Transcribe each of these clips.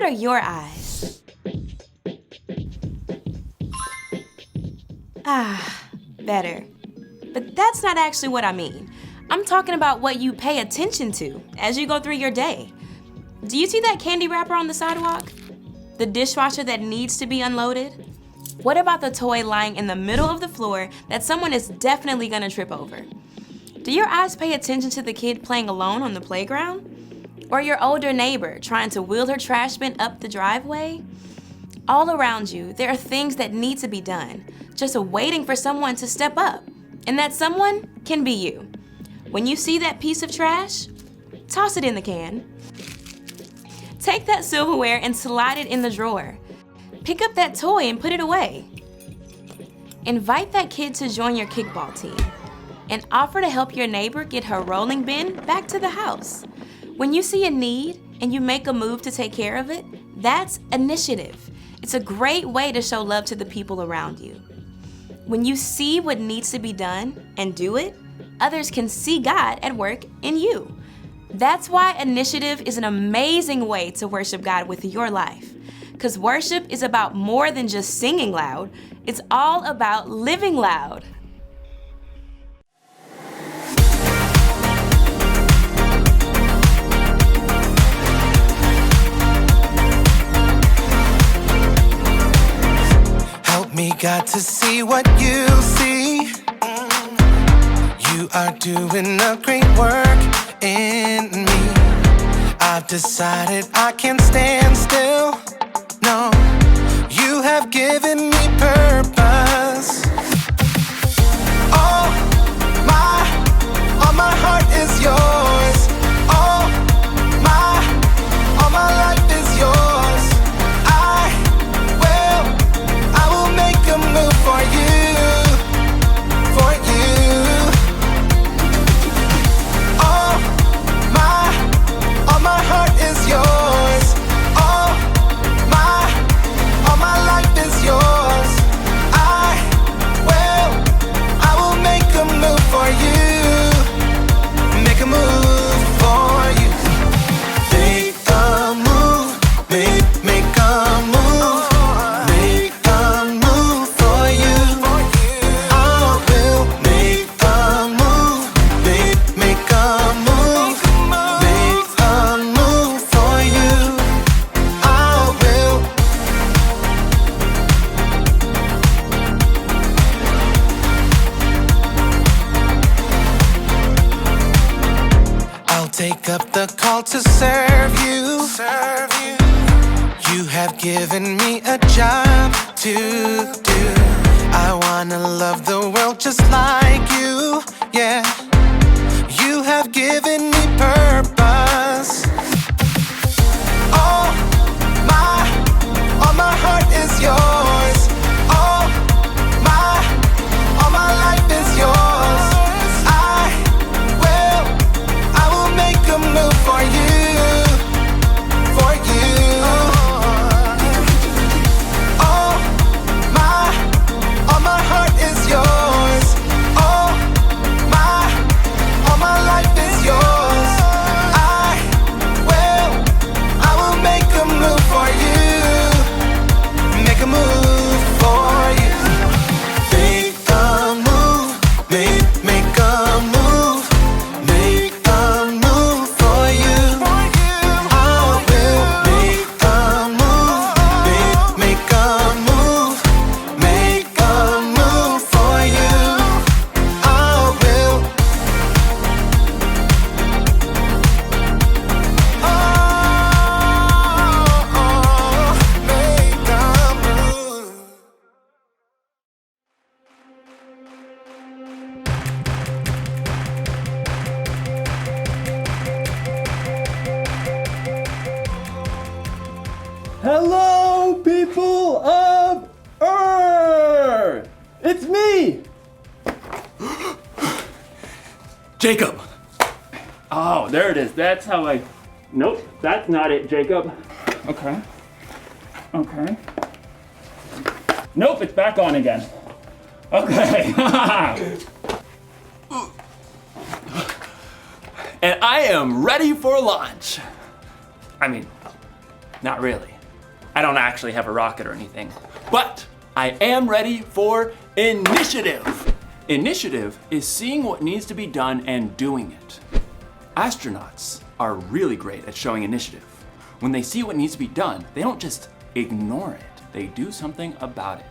good are your eyes? Ah, better. But that's not actually what I mean. I'm talking about what you pay attention to as you go through your day. Do you see that candy wrapper on the sidewalk? The dishwasher that needs to be unloaded? What about the toy lying in the middle of the floor that someone is definitely gonna trip over? Do your eyes pay attention to the kid playing alone on the playground? Or your older neighbor trying to wheel her trash bin up the driveway? All around you, there are things that need to be done, just waiting for someone to step up. And that someone can be you. When you see that piece of trash, toss it in the can. Take that silverware and slide it in the drawer. Pick up that toy and put it away. Invite that kid to join your kickball team and offer to help your neighbor get her rolling bin back to the house. When you see a need and you make a move to take care of it, that's initiative. It's a great way to show love to the people around you. When you see what needs to be done and do it, others can see God at work in you. That's why initiative is an amazing way to worship God with your life. Because worship is about more than just singing loud, it's all about living loud. Help me, God, to see what you see. You are doing a great work in me. I've decided I can't stand still. No, you have given me purpose. All my heart is yours. All my life is yours. I will make a move for you, for you. All my heart is yours. All my life is yours. I will make a move for you. Make a move for you. Make a move. Make a move. Make a move for you. I will make a move. Make a move. Make a move for you. I will. I'll take up the call to serve you. You have given me a job to do. I wanna love the world just like you. Yeah. You have given me purpose. All my heart is yours. All my life is yours. I will make a move for you, for you. All my heart is yours. All my life is yours. I will make a move for you. Make a move for you. Make a move. Make a move. Make a move for you. I will make a move. Make a move. Make a move for you. I will. Make a move. Hello, people of Earth! It's me! Jacob! Oh, there it is. That's how I... Nope, that's not it, Jacob. Okay. Okay. Nope, it's back on again. Okay. And I am ready for launch. I mean, Not really. I don't actually have a rocket or anything. But I am ready for initiative. Initiative is seeing what needs to be done and doing it. Astronauts are really great at showing initiative. When they see what needs to be done, they don't just ignore it. They do something about it.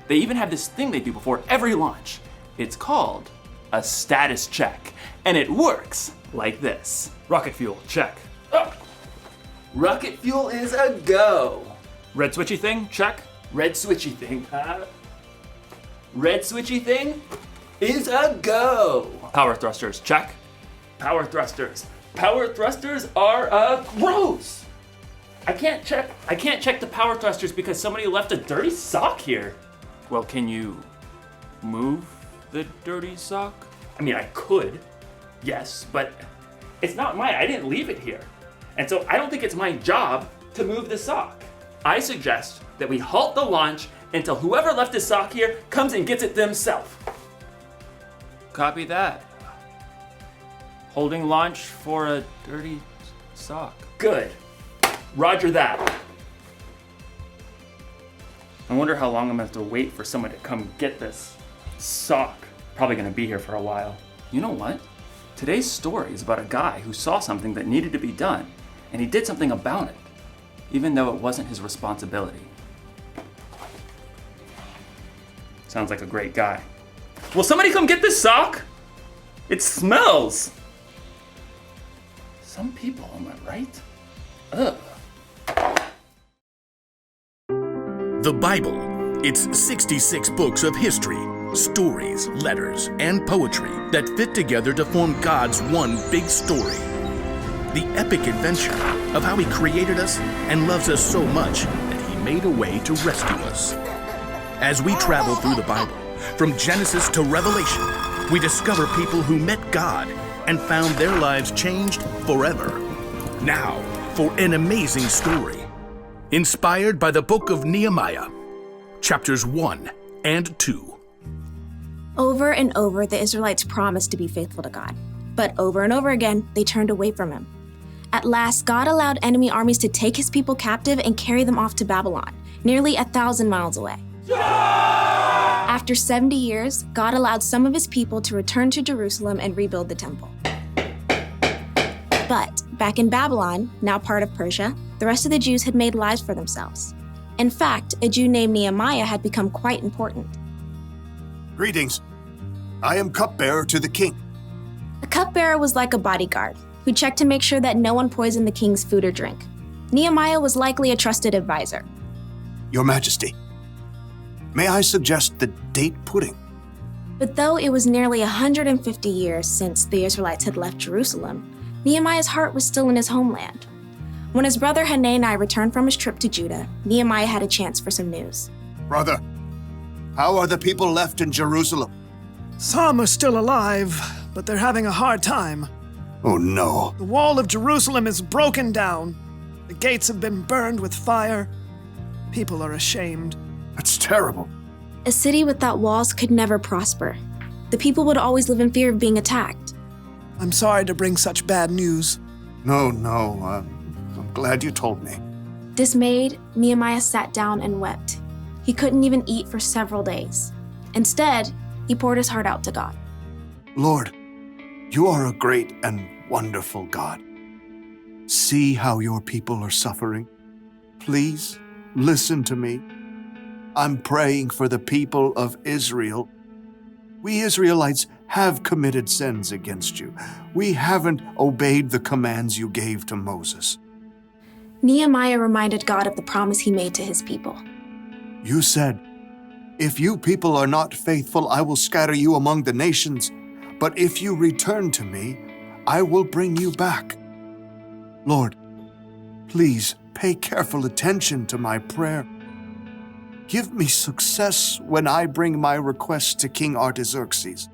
They even have this thing they do before every launch. It's called a status check, and it works like this. Rocket fuel, check. Rocket fuel is a go. Red switchy thing, check. Red switchy thing. Red switchy thing is a go. Power thrusters, check. Power thrusters. Power thrusters are a gross. I can't check the power thrusters because somebody left a dirty sock here. Well, can you move the dirty sock? I mean, I could, yes, but it's not mine. I didn't leave it here. And so I don't think it's my job to move the sock. I suggest that we halt the launch until whoever left the sock here comes and gets it themselves. Copy that. Holding launch for a dirty sock. Good. Roger that. I wonder how long I'm gonna have to wait for someone to come get this sock. Probably gonna be here for a while. You know what? Today's story is about a guy who saw something that needed to be done, and he did something about it, even though it wasn't his responsibility. Sounds like a great guy. Will somebody come get this sock? It smells. Some people, am I right? Ugh. The Bible. It's 66 books of history, stories, letters, and poetry that fit together to form God's one big story. The epic adventure of how He created us and loves us so much that He made a way to rescue us. As we travel through the Bible, from Genesis to Revelation, we discover people who met God and found their lives changed forever. Now, for an amazing story. Inspired by the book of Nehemiah, chapters 1 and 2. Over and over, the Israelites promised to be faithful to God. But over and over again, they turned away from Him. At last, God allowed enemy armies to take His people captive and carry them off to Babylon, nearly 1,000 miles away. After 70 years, God allowed some of His people to return to Jerusalem and rebuild the temple. But back in Babylon, now part of Persia, the rest of the Jews had made lives for themselves. In fact, a Jew named Nehemiah had become quite important. Greetings. I am cupbearer to the king. A cupbearer was like a bodyguard who checked to make sure that no one poisoned the king's food or drink. Nehemiah was likely a trusted advisor. Your Majesty, may I suggest the date pudding? But though it was nearly 150 years since the Israelites had left Jerusalem, Nehemiah's heart was still in his homeland. When his brother Hanani returned from his trip to Judah, Nehemiah had a chance for some news. Brother, how are the people left in Jerusalem? Some are still alive, but they're having a hard time. Oh no. The wall of Jerusalem is broken down. The gates have been burned with fire. People are ashamed. That's terrible. A city without walls could never prosper. The people would always live in fear of being attacked. I'm sorry to bring such bad news. No, I'm glad you told me. Dismayed, Nehemiah sat down and wept. He couldn't even eat for several days. Instead, he poured his heart out to God. Lord, you are a great and wonderful God. See how your people are suffering. Please listen to me. I'm praying for the people of Israel. We Israelites have committed sins against you. We haven't obeyed the commands you gave to Moses. Nehemiah reminded God of the promise He made to His people. You said, "If you people are not faithful, I will scatter you among the nations. But if you return to me, I will bring you back." Lord, please pay careful attention to my prayer. Give me success when I bring my request to King Artaxerxes.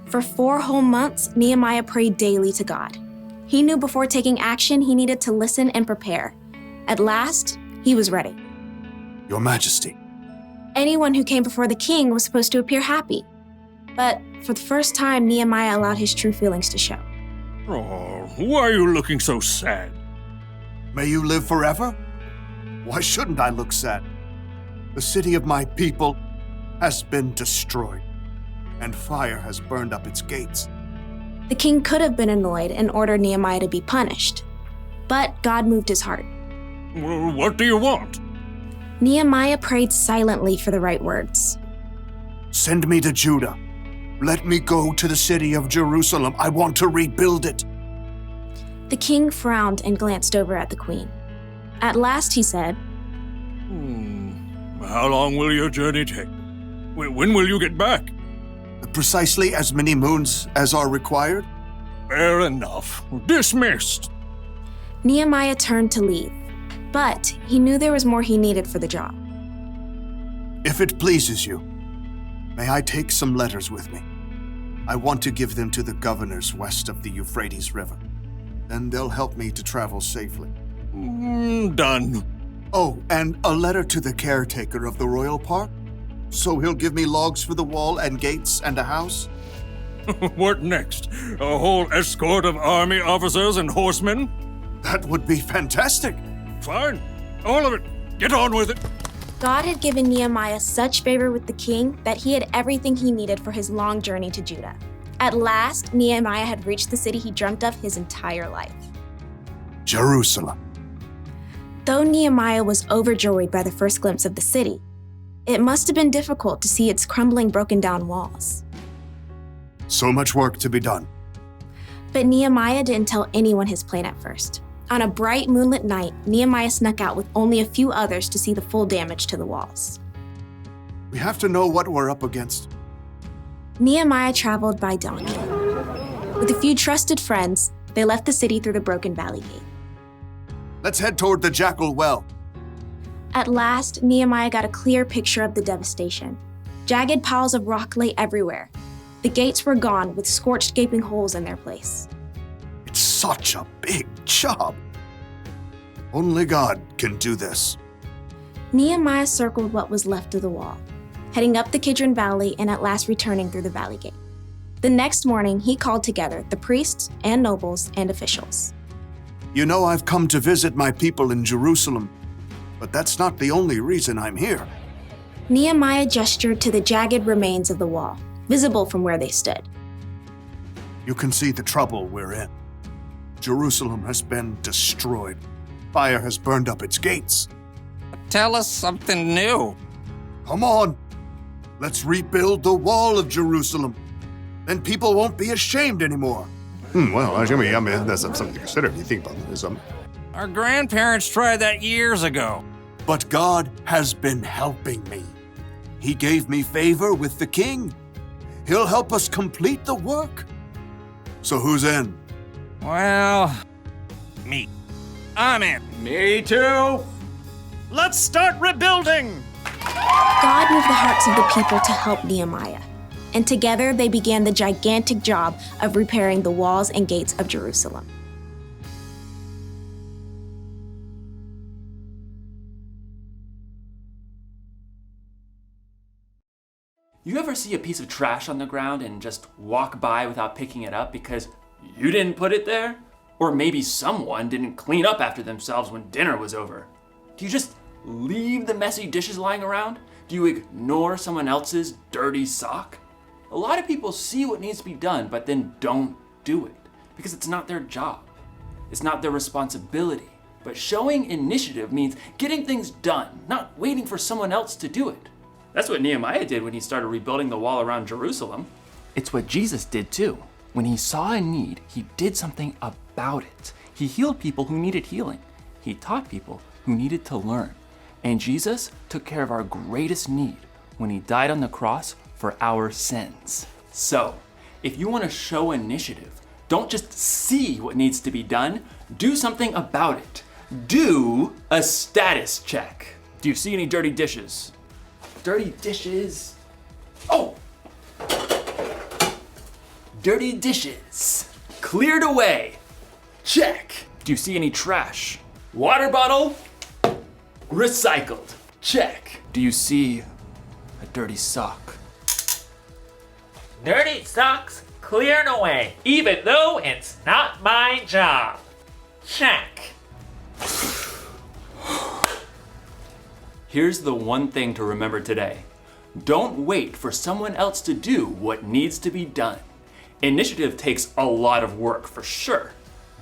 For 4 whole months, Nehemiah prayed daily to God. He knew before taking action, he needed to listen and prepare. At last, he was ready. Your Majesty. Anyone who came before the king was supposed to appear happy. But for the first time, Nehemiah allowed his true feelings to show. Oh, why are you looking so sad? May you live forever? Why shouldn't I look sad? The city of my people has been destroyed, and fire has burned up its gates. The king could have been annoyed and ordered Nehemiah to be punished, but God moved his heart. Well, what do you want? Nehemiah prayed silently for the right words. Send me to Judah. Let me go to the city of Jerusalem. I want to rebuild it. The king frowned and glanced over at the queen. At last he said, How long will your journey take? When will you get back? Precisely as many moons as are required. Fair enough. Dismissed. Nehemiah turned to leave, but he knew there was more he needed for the job. If it pleases you, may I take some letters with me? I want to give them to the governors west of the Euphrates River. Then they'll help me to travel safely. Done. Oh, and a letter to the caretaker of the royal park? So he'll give me logs for the wall and gates and a house? What next? A whole escort of army officers and horsemen? That would be fantastic. Fine. All of it. Get on with it. God had given Nehemiah such favor with the king that he had everything he needed for his long journey to Judah. At last, Nehemiah had reached the city he dreamt of his entire life. Jerusalem. Though Nehemiah was overjoyed by the first glimpse of the city, it must have been difficult to see its crumbling, broken down walls. So much work to be done. But Nehemiah didn't tell anyone his plan at first. On a bright moonlit night, Nehemiah snuck out with only a few others to see the full damage to the walls. We have to know what we're up against. Nehemiah traveled by donkey. With a few trusted friends, they left the city through the broken valley gate. Let's head toward the Jackal Well. At last, Nehemiah got a clear picture of the devastation. Jagged piles of rock lay everywhere. The gates were gone, with scorched, gaping holes in their place. It's such a big job. Only God can do this. Nehemiah circled what was left of the wall, heading up the Kidron Valley and at last returning through the valley gate. The next morning, he called together the priests and nobles and officials. You know, I've come to visit my people in Jerusalem, but that's not the only reason I'm here. Nehemiah gestured to the jagged remains of the wall, visible from where they stood. You can see the trouble we're in. Jerusalem has been destroyed. Fire has burned up its gates. Tell us something new. Come on. Let's rebuild the wall of Jerusalem. Then people won't be ashamed anymore. Well, I mean, that's something to consider if you think about it. Our grandparents tried that years ago. But God has been helping me. He gave me favor with the king. He'll help us complete the work. So who's in? Well, me. I'm in. Me too. Let's start rebuilding! God moved the hearts of the people to help Nehemiah, and together they began the gigantic job of repairing the walls and gates of Jerusalem. You ever see a piece of trash on the ground and just walk by without picking it up because you didn't put it there? Or maybe someone didn't clean up after themselves when dinner was over? Do you just leave the messy dishes lying around? Do you ignore someone else's dirty sock? A lot of people see what needs to be done, but then don't do it because it's not their job. It's not their responsibility. But showing initiative means getting things done, not waiting for someone else to do it. That's what Nehemiah did when he started rebuilding the wall around Jerusalem. It's what Jesus did too. When he saw a need, he did something about it. He healed people who needed healing. He taught people who needed to learn. And Jesus took care of our greatest need when he died on the cross for our sins. So, if you want to show initiative, don't just see what needs to be done, do something about it. Do a status check. Do you see any dirty dishes? Dirty dishes. Oh! Dirty dishes. Cleared away. Check. Do you see any trash? Water bottle. Recycled. Check. Do you see a dirty sock? Dirty socks cleared away, even though it's not my job. Check. Here's the one thing to remember today. Don't wait for someone else to do what needs to be done. Initiative takes a lot of work for sure,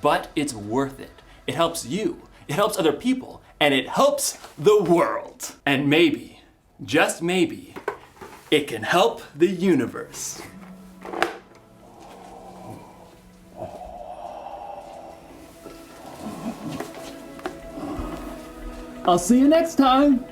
but it's worth it. It helps you, it helps other people, and it helps the world. And maybe, just maybe, it can help the universe. I'll see you next time.